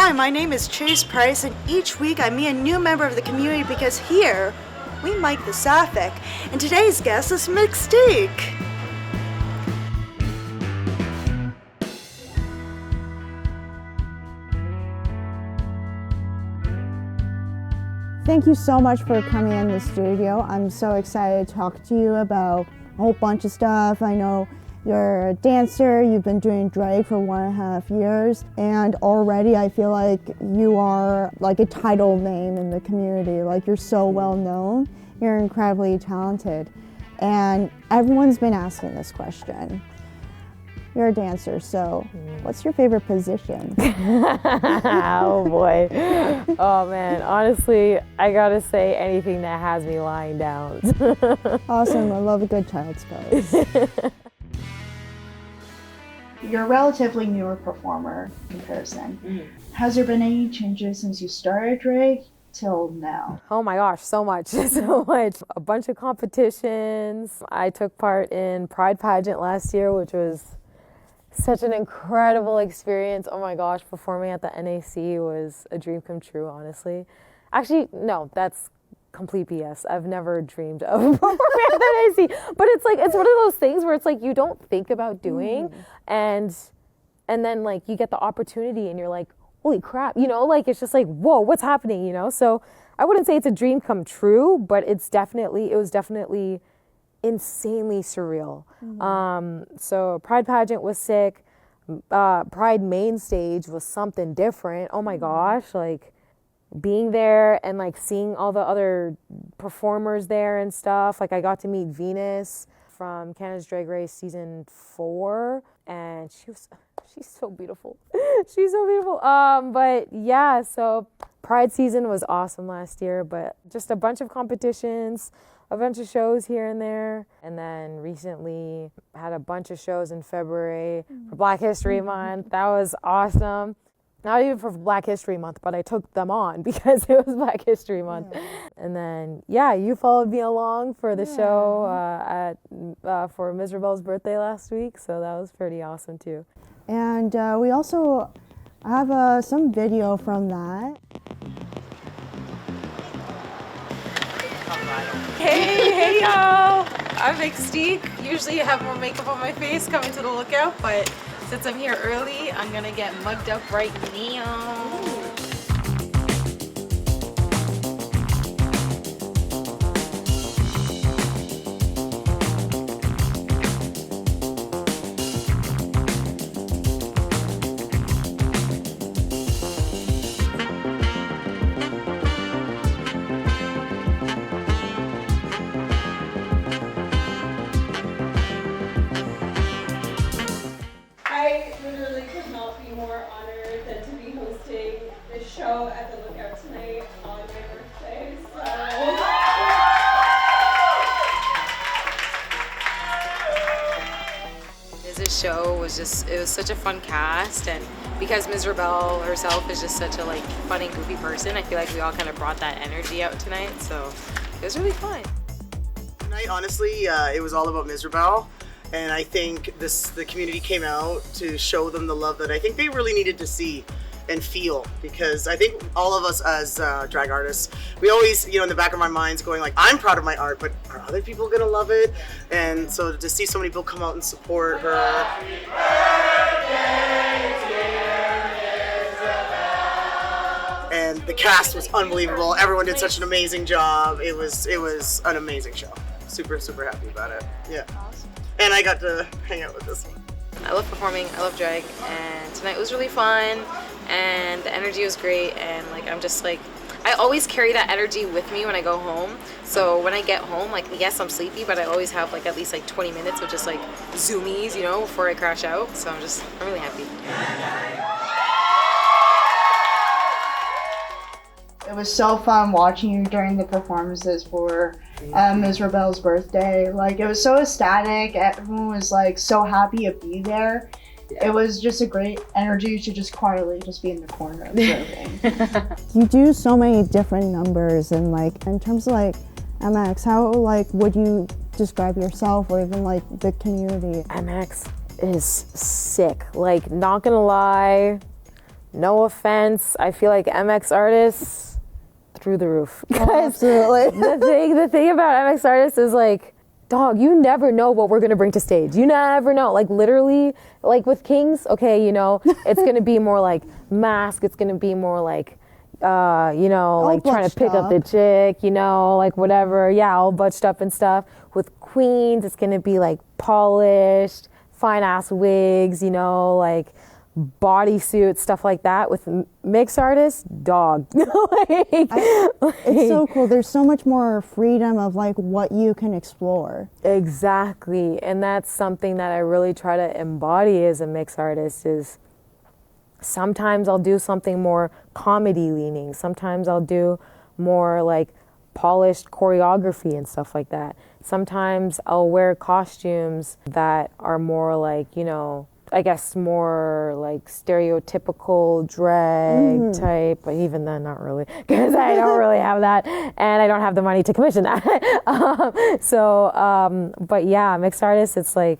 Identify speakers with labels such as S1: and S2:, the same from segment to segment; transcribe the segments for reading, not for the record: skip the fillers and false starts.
S1: Hi, my name is Chase Price, and each week I meet a new member of the community because here, we mic the Sapphic, and today's guest is Tique.
S2: Thank you so much for coming in the studio. I'm so excited to talk to you about a whole bunch of stuff. I know you're a dancer, you've been doing drag for 1.5 years, and already I feel like you are like a title name in the community. Like, you're so well known, you're incredibly talented. And everyone's been asking this question. You're a dancer, so what's your favorite position?
S3: Oh boy. Oh man, honestly, I gotta say anything that has me lying down.
S2: Awesome, I love a good child's pose. You're a relatively newer performer in comparison. Has there been any changes since you started drag till now?
S3: Oh my gosh, so much, so much. A bunch of competitions. I took part in Pride pageant last year, which was such an incredible experience. Oh my gosh, performing at the NAC was a dream come true, honestly. Actually, no, that's complete BS. I've never dreamed of performing at the NAC. But it's like, it's one of those things where it's like you don't think about doing and then like you get the opportunity and you're like, holy crap, you know, like it's just like, whoa, what's happening, you know? So I wouldn't say it's a dream come true, but it was definitely insanely surreal. So Pride pageant was sick. Pride main stage was something different. Oh my gosh, like being there and like seeing all the other performers there and stuff. Like I got to meet Venus from Canada's Drag Race season 4, and she's so beautiful. She's so beautiful. But yeah, so Pride season was awesome last year, but just a bunch of competitions, a bunch of shows here and there. And then recently had a bunch of shows in February for Black History Month. That was awesome. Not even for Black History Month, but I took them on because it was Black History Month. And then, yeah, you followed me along for the show for Miserabelle's birthday last week. So that was pretty awesome too.
S2: And we also have some video from that.
S4: Hey y'all! I'm Tique. Usually I have more makeup on my face coming to the lookout, but since I'm here early, I'm gonna get mugged up right now.
S5: I literally could not be more honored than to be hosting this show at the Lookout tonight on my birthday.
S4: This show was it was such a fun cast, and because Miserabelle herself is just such a like funny, goofy person, I feel like we all kind of brought that energy out tonight, so it was really fun.
S6: Tonight, honestly, it was all about Miserabelle. And I think the community came out to show them the love that I think they really needed to see and feel, because I think all of us as drag artists, we always, in the back of our minds going like, I'm proud of my art, but are other people gonna love it? And so to see so many people come out and support her. Happy birthday, and the cast was unbelievable. Everyone did such an amazing job. It was an amazing show. Super, super happy about it. Yeah. And I got to hang out with this one.
S4: I love performing, I love drag, and tonight was really fun, and the energy was great, and like I'm just like, I always carry that energy with me when I go home. So when I get home, like yes, I'm sleepy, but I always have like at least like 20 minutes of just like zoomies, before I crash out. So I'm really happy.
S2: It was so fun watching you during the performances for Miserabelle's birthday. Like, it was so ecstatic. Everyone was like so happy to be there. Yeah. It was just a great energy to just quietly just be in the corner observing. You do so many different numbers, and like in terms of like MX, how like would you describe yourself or even like the community?
S3: MX is sick. Like, not gonna lie, no offense, I feel like MX artists through the roof.
S2: Oh, absolutely.
S3: the thing about MX artists is like, dog, you never know what we're gonna bring to stage. You never know. Like literally, like with Kings, okay, you know, it's gonna be more like mask. It's gonna be more like, you know, like trying to pick up the chick, you know, like whatever. Yeah, all butched up and stuff. With Queens, it's gonna be like polished, fine ass wigs, you know, like bodysuits, stuff like that. With mixed artists, dog.
S2: It's so cool. There's so much more freedom of like what you can explore.
S3: Exactly. And that's something that I really try to embody as a mixed artist is sometimes I'll do something more comedy leaning. Sometimes I'll do more like polished choreography and stuff like that. Sometimes I'll wear costumes that are more like, you know, I guess more like stereotypical drag type, but even then not really, because I don't really have that and I don't have the money to commission that. But yeah, mixed artists, it's like,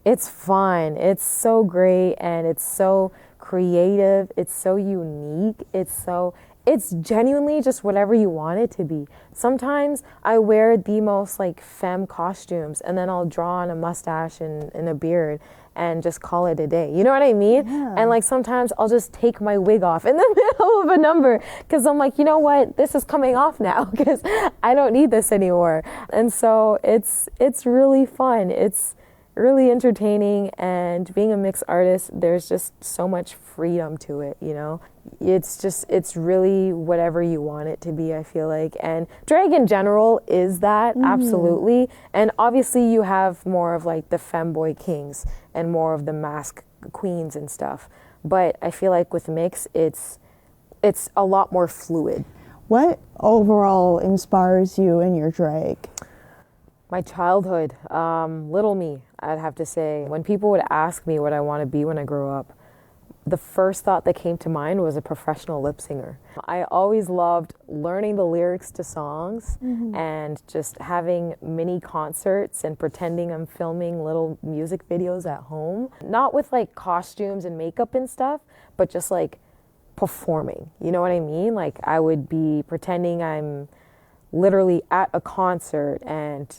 S3: it's fun. It's so great and it's so creative. It's so unique. It's genuinely just whatever you want it to be. Sometimes I wear the most like femme costumes and then I'll draw on a mustache and a beard and just call it a day. You know what I mean?
S2: Yeah.
S3: And like sometimes I'll just take my wig off in the middle of a number because I'm like, you know what? This is coming off now because I don't need this anymore. And so it's really fun. It's really entertaining, and being a mixed artist, there's just so much freedom to it, you know? It's really whatever you want it to be, I feel like. And drag in general is that, absolutely. And obviously you have more of like the femboy kings and more of the mask queens and stuff. But I feel like with mix, it's a lot more fluid.
S2: What overall inspires you in your drag?
S3: My childhood, little me, I'd have to say. When people would ask me what I want to be when I grow up, the first thought that came to mind was a professional lip singer. I always loved learning the lyrics to songs and just having mini concerts and pretending I'm filming little music videos at home. Not with like costumes and makeup and stuff, but just like performing. You know what I mean? Like I would be pretending I'm literally at a concert and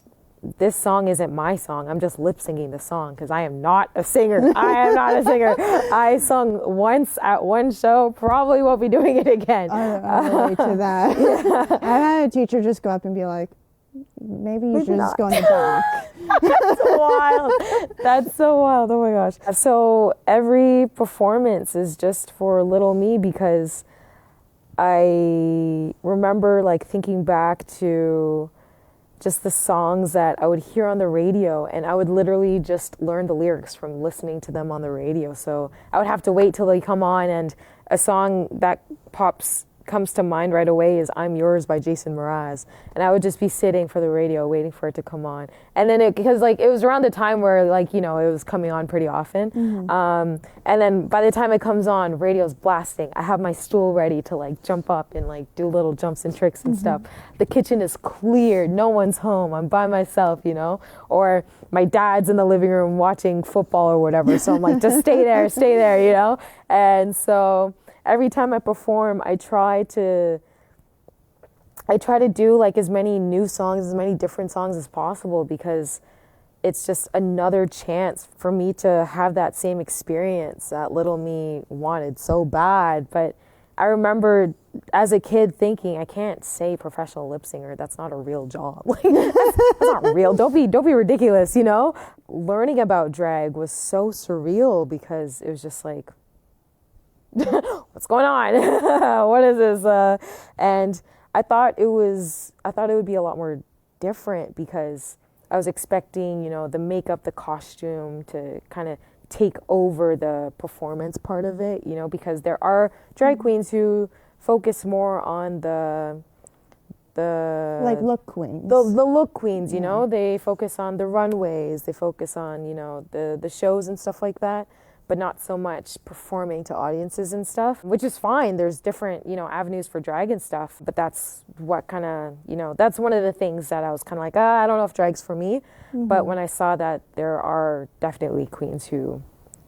S3: this song isn't my song. I'm just lip syncing the song because I am not a singer. I am not a singer. I sung once at one show, probably won't be doing it again.
S2: I relate to that. Yeah. I had a teacher just go up and be like, maybe you should just go in the back.
S3: That's wild. That's so wild. Oh my gosh. So every performance is just for little me because I remember like thinking back to just the songs that I would hear on the radio, and I would literally just learn the lyrics from listening to them on the radio. So I would have to wait till they come on, and a song that comes to mind right away is I'm Yours by Jason Mraz. And I would just be sitting for the radio waiting for it to come on. And then because like it was around the time where like, you know, it was coming on pretty often. And then by the time it comes on, radio's blasting. I have my stool ready to like jump up and like do little jumps and tricks and stuff. The kitchen is cleared. No one's home. I'm by myself, you know, or my dad's in the living room watching football or whatever. So I'm like, just stay there, you know? And so every time I perform, I try to do like as many new songs, as many different songs as possible because it's just another chance for me to have that same experience that little me wanted so bad. But I remember as a kid thinking, I can't say professional lip singer. That's not a real job. Like, that's not real. Don't be ridiculous, you know? Learning about drag was so surreal because it was just like, what's going on? What is this? And I thought it would be a lot more different because I was expecting, you know, the makeup, the costume to kind of take over the performance part of it, you know, because there are drag queens who focus more on the
S2: like look queens.
S3: The look queens, you know, they focus on the runways, they focus on, you know, the shows and stuff like that, but not so much performing to audiences and stuff, which is fine. There's different, you know, avenues for drag and stuff, but that's what kind of, you know, that's one of the things that I was kind of like, I don't know if drag's for me. But when I saw that there are definitely queens who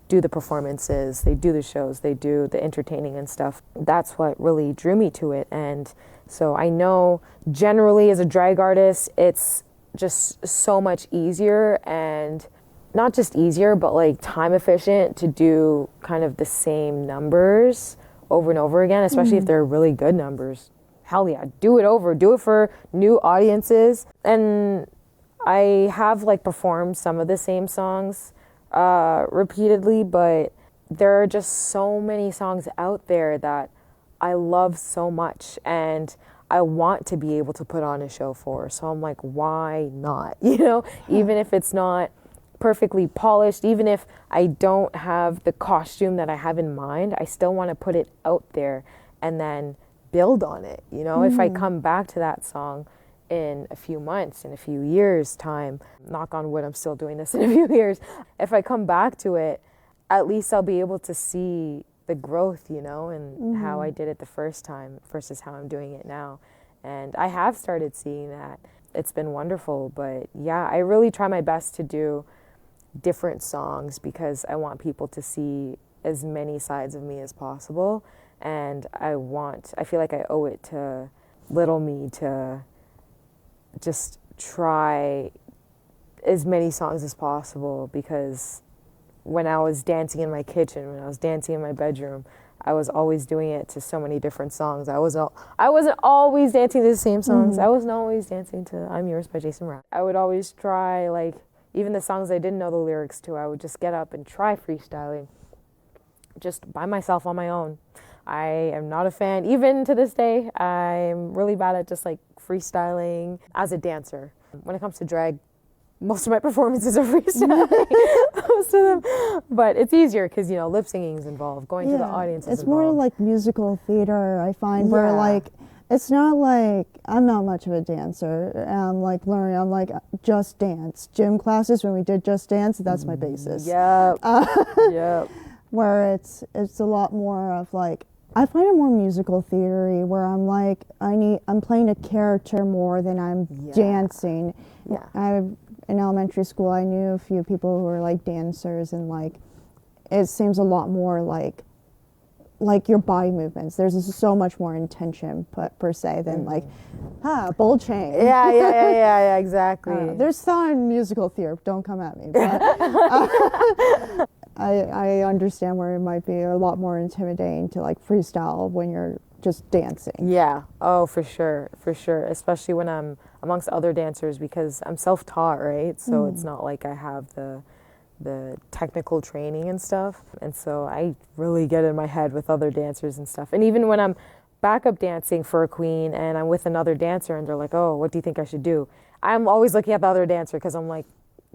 S3: do the performances, they do the shows, they do the entertaining and stuff. That's what really drew me to it. And so I know generally as a drag artist, it's just so much easier, and not just easier, but like time efficient to do kind of the same numbers over and over again, especially if they're really good numbers. Hell yeah, do it over, do it for new audiences. And I have like performed some of the same songs repeatedly, but there are just so many songs out there that I love so much and I want to be able to put on a show for. So I'm like, why not? You know, even if it's not perfectly polished, even if I don't have the costume that I have in mind, I still want to put it out there and then build on it. You know, if I come back to that song in a few months, in a few years time, knock on wood, I'm still doing this in a few years. If I come back to it, at least I'll be able to see the growth, you know, and how I did it the first time versus how I'm doing it now. And I have started seeing that. It's been wonderful, but yeah, I really try my best to do different songs because I want people to see as many sides of me as possible. And I feel like I owe it to little me to just try as many songs as possible, because when I was dancing in my kitchen, when I was dancing in my bedroom, I was always doing it to so many different songs. I wasn't always dancing to the same songs. I wasn't always dancing to I'm Yours by Jason Mraz. I would always try, like, even the songs I didn't know the lyrics to, I would just get up and try freestyling just by myself on my own. I am not a fan, even to this day, I'm really bad at just like freestyling as a dancer. When it comes to drag, most of my performances are freestyling, most of them. But it's easier because, you know, lip singing is involved, going to the audience is
S2: It's
S3: involved.
S2: more like musical theater, I find, where like, it's not like, I'm not much of a dancer. I'm like learning, I'm like Just Dance. Gym classes, when we did Just Dance, that's my basis.
S3: Yep. Yep.
S2: Where it's a lot more of like, I find it more musical theater-y, where I'm like, I'm playing a character more than I'm dancing.
S3: Yeah.
S2: In elementary school, I knew a few people who were like dancers, and like, it seems a lot more like your body movements. There's so much more intention per se than like, bull chain.
S3: Yeah, exactly.
S2: There's some musical theater, don't come at me. But, I understand where it might be a lot more intimidating to like freestyle when you're just dancing.
S3: Yeah. Oh, for sure. Especially when I'm amongst other dancers, because I'm self-taught, right? So it's not like I have the technical training and stuff. And so I really get in my head with other dancers and stuff. And even when I'm backup dancing for a queen and I'm with another dancer and they're like, oh, what do you think I should do? I'm always looking at the other dancer because I'm like,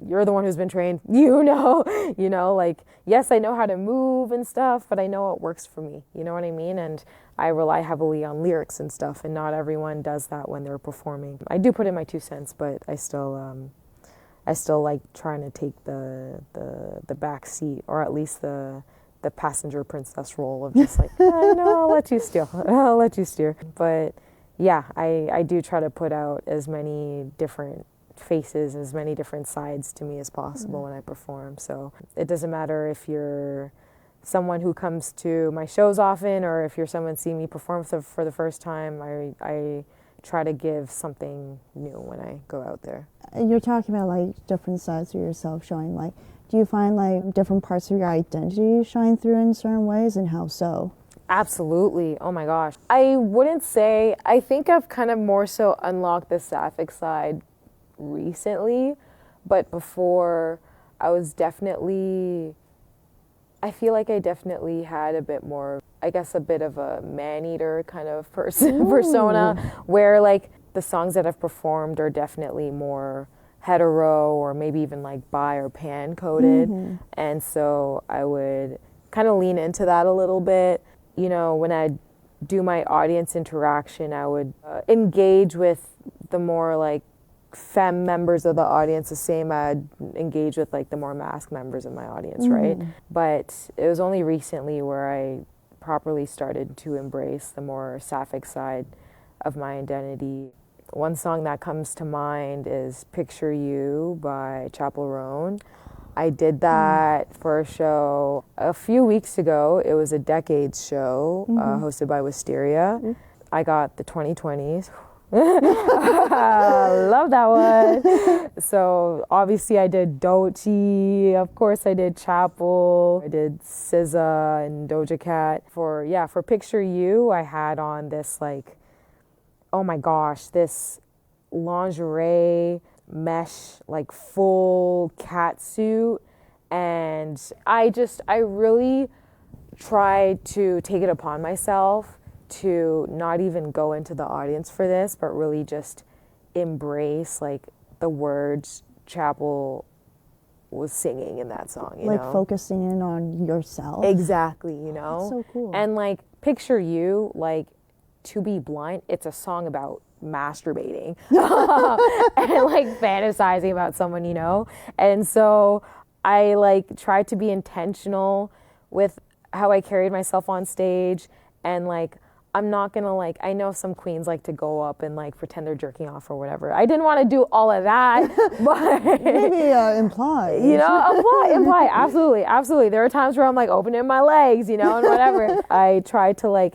S3: you're the one who's been trained, you know, like, yes, I know how to move and stuff, but I know what works for me, you know what I mean? And I rely heavily on lyrics and stuff, and not everyone does that when they're performing. I do put in my 2 cents, but I still like trying to take the back seat, or at least the passenger princess role of just like, no, I'll let you steer. But yeah, I do try to put out as many different faces, as many different sides to me as possible when I perform. So it doesn't matter if you're someone who comes to my shows often, or if you're someone seeing me perform for the first time, I try to give something new when I go out there.
S2: You're talking about like different sides of yourself showing, like, do you find like different parts of your identity shine through in certain ways, and how so?
S3: Absolutely. Oh my gosh. I wouldn't say, I think I've kind of more so unlocked the Sapphic side recently, but before I feel like I definitely had a bit more, I guess, a bit of a man-eater kind of persona, where like the songs that I've performed are definitely more hetero, or maybe even like bi or pan coded. And so I would kind of lean into that a little bit. You know, when I do my audience interaction, I would engage with the more like femme members of the audience the same I'd engage with like the more masc members of my audience, right? But it was only recently where I properly started to embrace the more Sapphic side of my identity. One song that comes to mind is Picture You by Chapel Roan. I did that for a show a few weeks ago. It was a Decades show hosted by Wisteria. I got the 2020s. Love that one. So obviously I did Doechii, of course I did Chapel, I did SZA and Doja Cat. For Picture You, I had on this like, oh my gosh, this lingerie mesh like full cat suit, and I really tried to take it upon myself to not even go into the audience for this, but really just embrace like the words Chapel was singing in that song, you know?
S2: Focusing in on yourself.
S3: Exactly, you know?
S2: That's so cool.
S3: And like Picture You, like To Be Blind, it's a song about masturbating and like fantasizing about someone, you know? And so I like tried to be intentional with how I carried myself on stage, and like I'm not gonna like, I know some queens like to go up and like pretend they're jerking off or whatever. I didn't want to do all of that, but
S2: maybe imply.
S3: You know, imply, absolutely. There are times where I'm like opening my legs, you know, and whatever. I try to like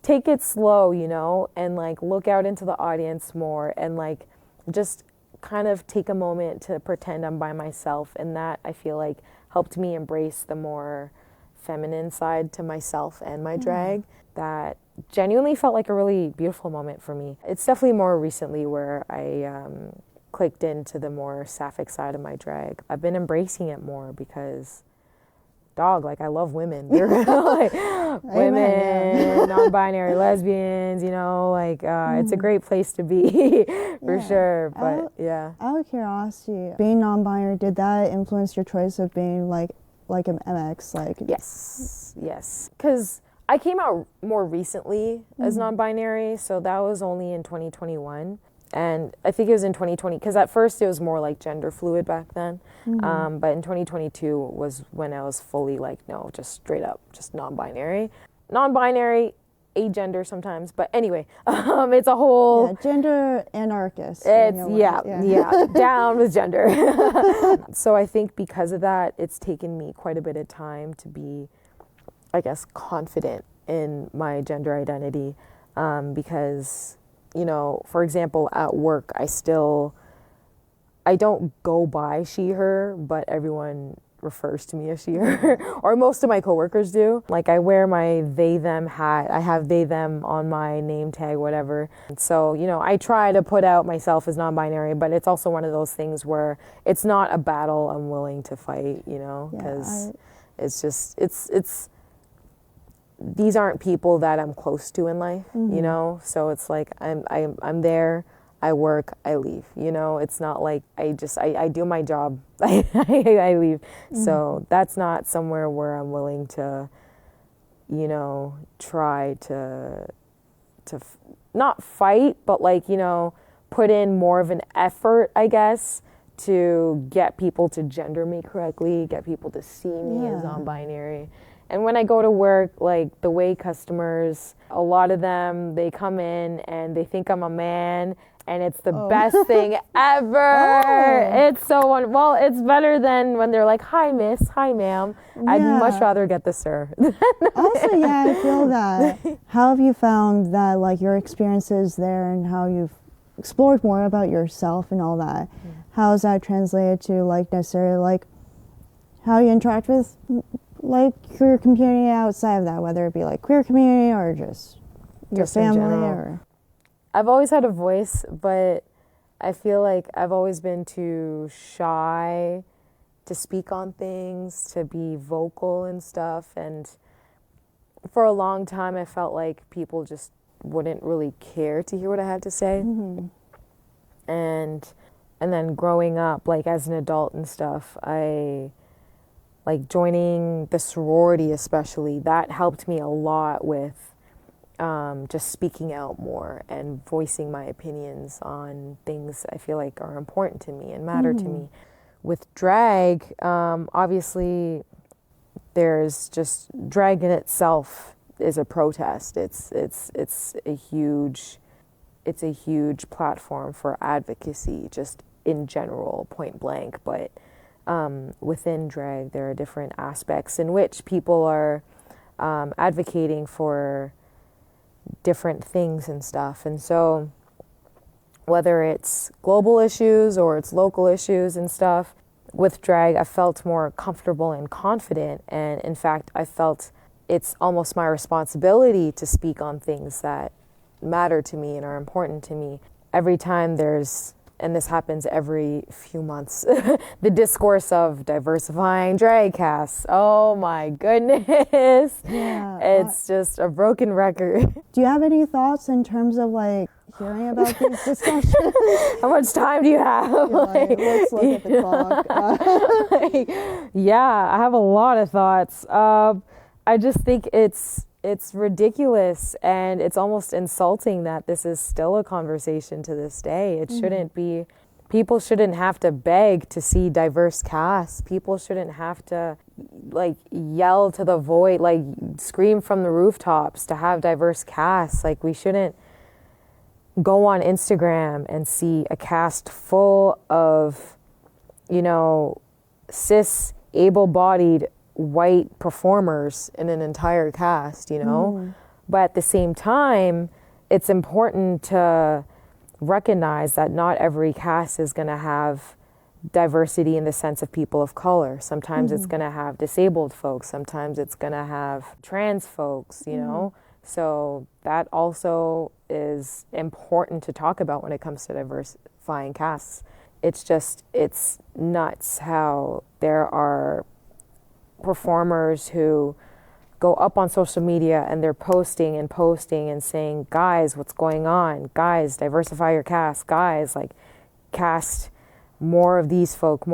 S3: take it slow, you know, and like look out into the audience more, and like just kind of take a moment to pretend I'm by myself, and that I feel like helped me embrace the more feminine side to myself and my drag. That genuinely felt like a really beautiful moment for me. It's definitely more recently where I clicked into the more Sapphic side of my drag. I've been embracing it more because, dog, like I love women. They're like women, non-binary lesbians, you know, like it's a great place to be for sure. But
S2: Out of curiosity, being non-binary, did that influence your choice of being like an MX? Like
S3: yes, because I came out more recently as non-binary, so that was only in 2021. And I think it was in 2020, because at first it was more like gender fluid back then. But in 2022 was when I was fully like, no, just straight up, just non-binary. Non-binary, agender sometimes, but anyway, it's a whole...
S2: gender anarchist.
S3: It's, down with gender. So I think because of that, it's taken me quite a bit of time to be, I guess, confident in my gender identity, because, you know, for example, at work, I don't go by she, her, but everyone refers to me as she, her, or most of my coworkers do. Like I wear my they, them hat. I have they, them on my name tag, whatever. So, you know, I try to put out myself as non-binary, but it's also one of those things where it's not a battle I'm willing to fight, you know, because it's just, it's these aren't people that I'm close to in life, you know? So it's like, I'm there, I work, I leave, you know? It's not like I do my job, I leave. So that's not somewhere where I'm willing to, you know, try to not fight, but like, you know, put in more of an effort, I guess, to get people to gender me correctly, get people to see me as non-binary. And when I go to work, like the way customers, a lot of them, they come in and they think I'm a man, and it's the best thing ever. It's so wonderful. Well, it's better than when they're like, hi, miss, hi, ma'am. I'd much rather get the sir.
S2: Also, I feel that. How have you found that, like, your experiences there and how you've explored more about yourself and all that? How has that translated to, like, necessarily, like, how you interact with, like, queer community outside of that, whether it be like queer community or just your family? Or
S3: I've always had a voice, but I feel like I've always been too shy to speak on things, to be vocal and stuff. And for a long time, I felt like people just wouldn't really care to hear what I had to say. And then growing up, like as an adult and stuff, like joining the sorority especially, that helped me a lot with just speaking out more and voicing my opinions on things I feel like are important to me and matter to me. With drag, obviously there's just drag in itself is a protest. It's a huge platform for advocacy just in general, point blank, but within drag, there are different aspects in which people are advocating for different things and stuff. And so whether it's global issues or it's local issues and stuff, with drag, I felt more comfortable and confident. And in fact, I felt it's almost my responsibility to speak on things that matter to me and are important to me. Every time there's, and this happens every few months, the discourse of diversifying drag casts. Oh my goodness.
S2: Yeah,
S3: it's just a broken record.
S2: Do you have any thoughts in terms of like hearing about these discussions?
S3: How much time do you have?
S2: Let's look at the clock.
S3: Yeah, I have a lot of thoughts. I just think it's ridiculous, and it's almost insulting that this is still a conversation to this day. It shouldn't be. People shouldn't have to beg to see diverse casts. People shouldn't have to like yell to the void, like scream from the rooftops to have diverse casts. Like, we shouldn't go on Instagram and see a cast full of, you know, cis, able-bodied white performers in an entire cast, you know? But at the same time, it's important to recognize that not every cast is going to have diversity in the sense of people of color. Sometimes it's going to have disabled folks. Sometimes it's going to have trans folks, you know? So that also is important to talk about when it comes to diversifying casts. It's nuts how there are performers who go up on social media and they're posting and saying, guys, what's going on? Guys, diversify your cast. Guys, like, cast more of these folk.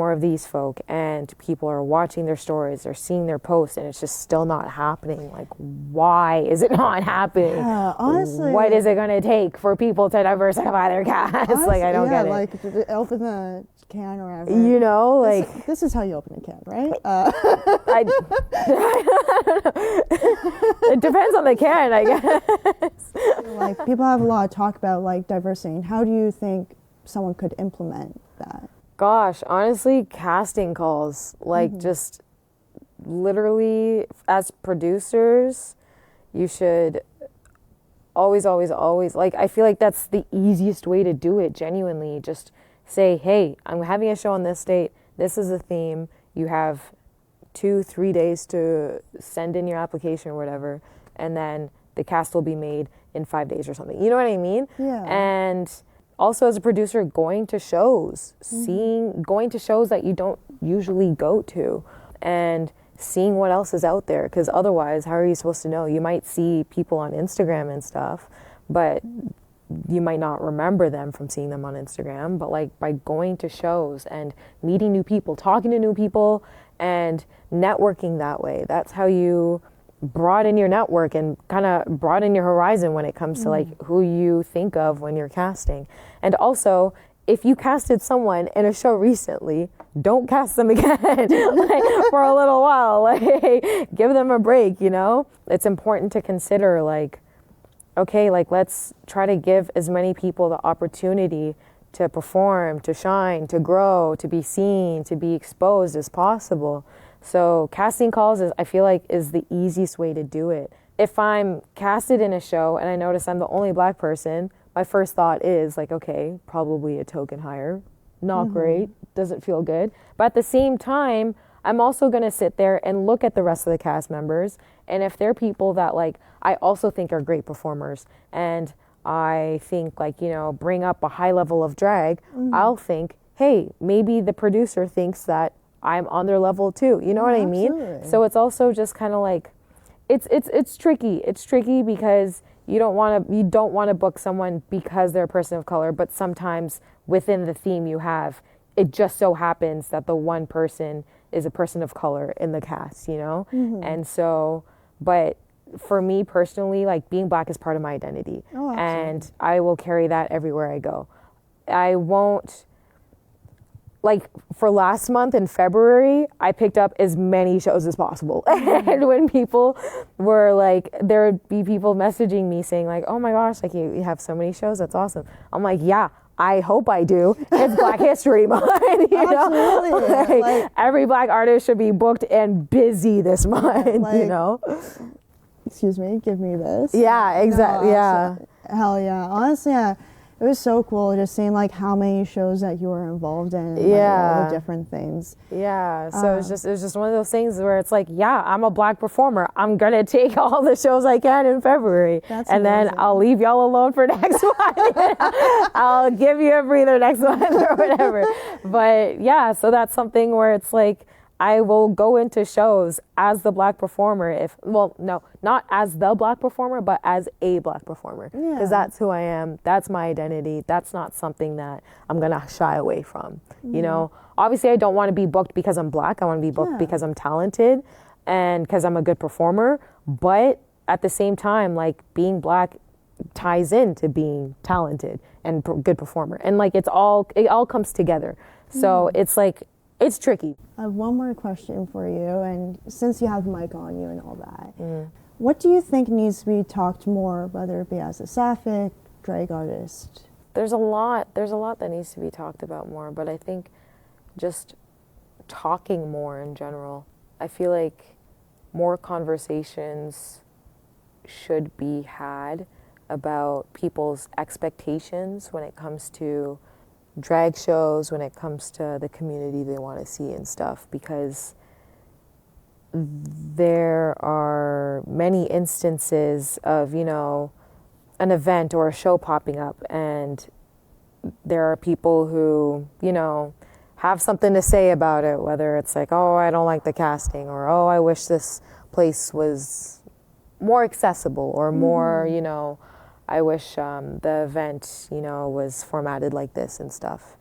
S3: And people are watching their stories, they're seeing their posts, and it's just still not happening. Like, why is it not happening?
S2: Yeah, honestly,
S3: what is it going to take for people to diversify their cast?
S2: Honestly,
S3: like, I don't get it.
S2: Like, open the can or whatever.
S3: You know, like,
S2: this is how you open a can, right?
S3: It depends on the can, I guess.
S2: Like, people have a lot of talk about like diversity, and how do you think someone could implement that?
S3: Gosh, honestly, casting calls, like, just literally, as producers, you should always, like, I feel like that's the easiest way to do it, genuinely. Just say, hey, I'm having a show on this date. This is a theme. You have 2-3 days to send in your application or whatever, and then the cast will be made in 5 days or something. You know what I mean?
S2: Yeah.
S3: And also, as a producer, going to shows, going to shows that you don't usually go to, and seeing what else is out there. Because otherwise, how are you supposed to know? You might see people on Instagram and stuff, but you might not remember them from seeing them on Instagram. But like, by going to shows and meeting new people, talking to new people, and networking that way, that's how you broaden your network and kind of broaden your horizon when it comes to like who you think of when you're casting. And also, if you casted someone in a show recently, don't cast them again like, for a little while. Like, give them a break, you know? It's important to consider, like, okay, like, let's try to give as many people the opportunity to perform, to shine, to grow, to be seen, to be exposed as possible. So casting calls, I feel like, is the easiest way to do it. If I'm casted in a show and I notice I'm the only Black person, my first thought is like, okay, probably a token hire. Not great, doesn't feel good. But at the same time, I'm also gonna sit there and look at the rest of the cast members. And if they're people that like, I also think are great performers, and I think like, you know, bring up a high level of drag, I'll think, hey, maybe the producer thinks that I'm on their level too. You know what I mean?
S2: Absolutely.
S3: So it's also just kind of like, it's tricky. It's tricky because you don't want to book someone because they're a person of color, but sometimes within the theme you have, it just so happens that the one person is a person of color in the cast, you know? And so, but for me personally, like, being Black is part of my identity.
S2: Oh, absolutely.
S3: And I will carry that everywhere I go. I won't, like, for last month in February, I picked up as many shows as possible. And when people were like, there would be people messaging me saying like, oh my gosh, like, you have so many shows, that's awesome. I'm like, yeah, I hope I do. It's Black History Month, you know?
S2: Absolutely.
S3: Like, every Black artist should be booked and busy this month, you know?
S2: Excuse me, give me this.
S3: Yeah, exactly.
S2: No,
S3: Yeah.
S2: Hell yeah. Honestly, yeah, it was so cool just seeing like how many shows that you were involved in and like, all
S3: Yeah.
S2: the different things.
S3: Yeah, so it was just one of those things where it's like, yeah, I'm a Black performer. I'm gonna take all the shows I can in February,
S2: That's
S3: and
S2: amazing.
S3: then I'll leave y'all alone for next month. I'll give you a breather next month or whatever. But yeah, so that's something where it's like, I will go into shows as the Black performer not as the Black performer, but as a Black performer. Because that's who I am. That's my identity. That's not something that I'm going to shy away from. You know, obviously I don't want to be booked because I'm Black. I want to be booked because I'm talented and because I'm a good performer. But at the same time, like, being Black ties into being talented and good performer. And like, it all comes together. So it's like, it's tricky.
S2: I have one more question for you, and since you have the mic on you and all that, what do you think needs to be talked more, whether it be as a Sapphic, drag artist?
S3: There's a lot that needs to be talked about more, but I think just talking more in general. I feel like more conversations should be had about people's expectations when it comes to drag shows, when it comes to the community they want to see and stuff, because there are many instances of, you know, an event or a show popping up, and there are people who, you know, have something to say about it, whether it's like, oh, I don't like the casting, or oh, I wish this place was more accessible, or more, you know, I wish the event, you know, was formatted like this and stuff.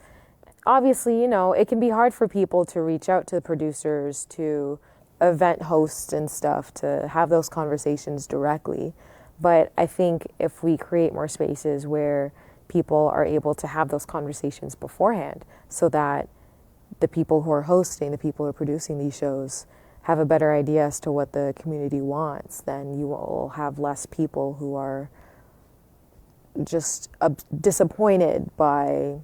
S3: Obviously, you know, it can be hard for people to reach out to the producers, to event hosts and stuff, to have those conversations directly. But I think if we create more spaces where people are able to have those conversations beforehand, so that the people who are hosting, the people who are producing these shows, have a better idea as to what the community wants, then you will have less people who are just disappointed by,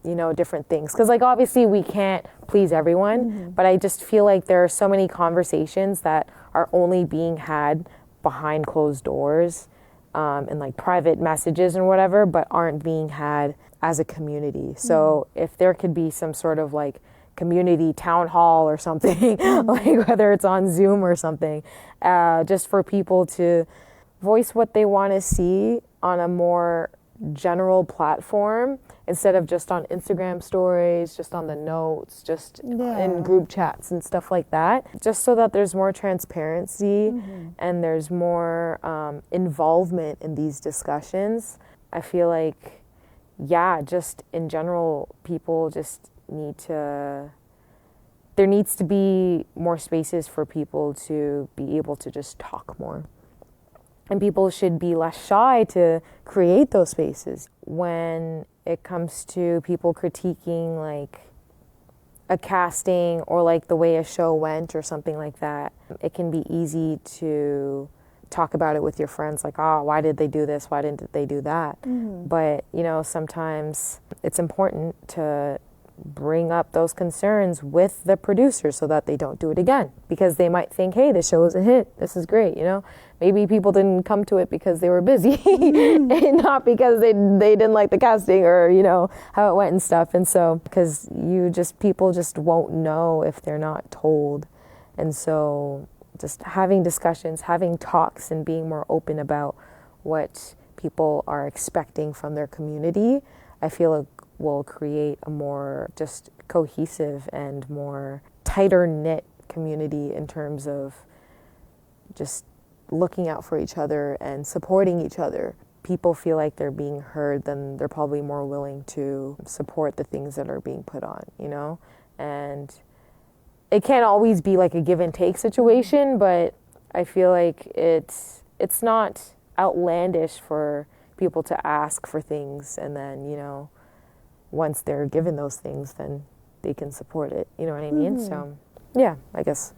S3: you know, different things. Because, like, obviously we can't please everyone, but I just feel like there are so many conversations that are only being had behind closed doors and like private messages and whatever, but aren't being had as a community. So if there could be some sort of like community town hall or something, like whether it's on Zoom or something, just for people to voice what they want to see on a more general platform, instead of just on Instagram stories, just on the notes, just in group chats and stuff like that, just so that there's more transparency and there's more involvement in these discussions. I feel like, yeah, just in general, people just there needs to be more spaces for people to be able to just talk more. And people should be less shy to create those spaces. When it comes to people critiquing like a casting or like the way a show went or something like that, it can be easy to talk about it with your friends, like, oh, why did they do this? Why didn't they do that? But, you know, sometimes it's important to bring up those concerns with the producers so that they don't do it again, because they might think, hey, this show is a hit, this is great, you know. Maybe people didn't come to it because they were busy and not because they didn't like the casting or, you know, how it went and stuff. And so, because people just won't know if they're not told. And so just having discussions, having talks, and being more open about what people are expecting from their community, I feel like will create a more just cohesive and more tighter knit community in terms of just looking out for each other and supporting each other. People feel like they're being heard, then they're probably more willing to support the things that are being put on, you know? And it can't always be like a give and take situation, but I feel like it's not outlandish for people to ask for things, and then, you know, once they're given those things, then they can support it. You know what I mean? So, yeah, I guess.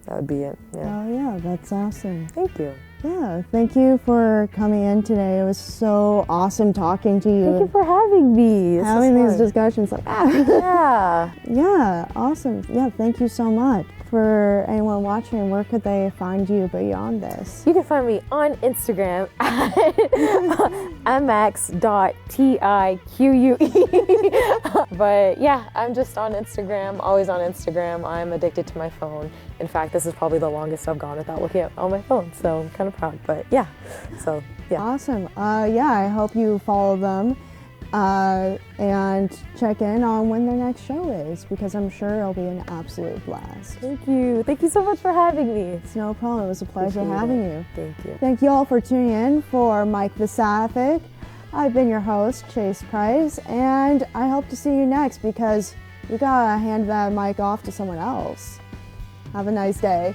S3: that would be it. Yeah.
S2: Oh yeah, that's awesome.
S3: Thank you.
S2: Yeah, thank you for coming in today. It was so awesome talking to you.
S3: Thank you for having me. This
S2: Having
S3: was
S2: these
S3: fun.
S2: discussions like
S3: Yeah.
S2: Yeah, awesome. Yeah, thank you so much. For anyone watching, where could they find you beyond this?
S3: You can find me on Instagram at mx.tique. But yeah, I'm just on Instagram, always on Instagram. I'm addicted to my phone. In fact, this is probably the longest I've gone without looking at on my phone, so I'm kind of proud. But yeah, so yeah.
S2: Awesome. Yeah, I hope you follow them and check in on when their next show is, because I'm sure it'll be an absolute blast.
S3: Thank you. Thank you so much for having me.
S2: It's no problem. It was a pleasure
S3: Appreciate
S2: having
S3: it.
S2: you.
S3: Thank you.
S2: Thank you all for tuning in for Mike the Sapphic. I've been your host, Chase Price, and I hope to see you next, because we gotta hand that mic off to someone else. Have a nice day.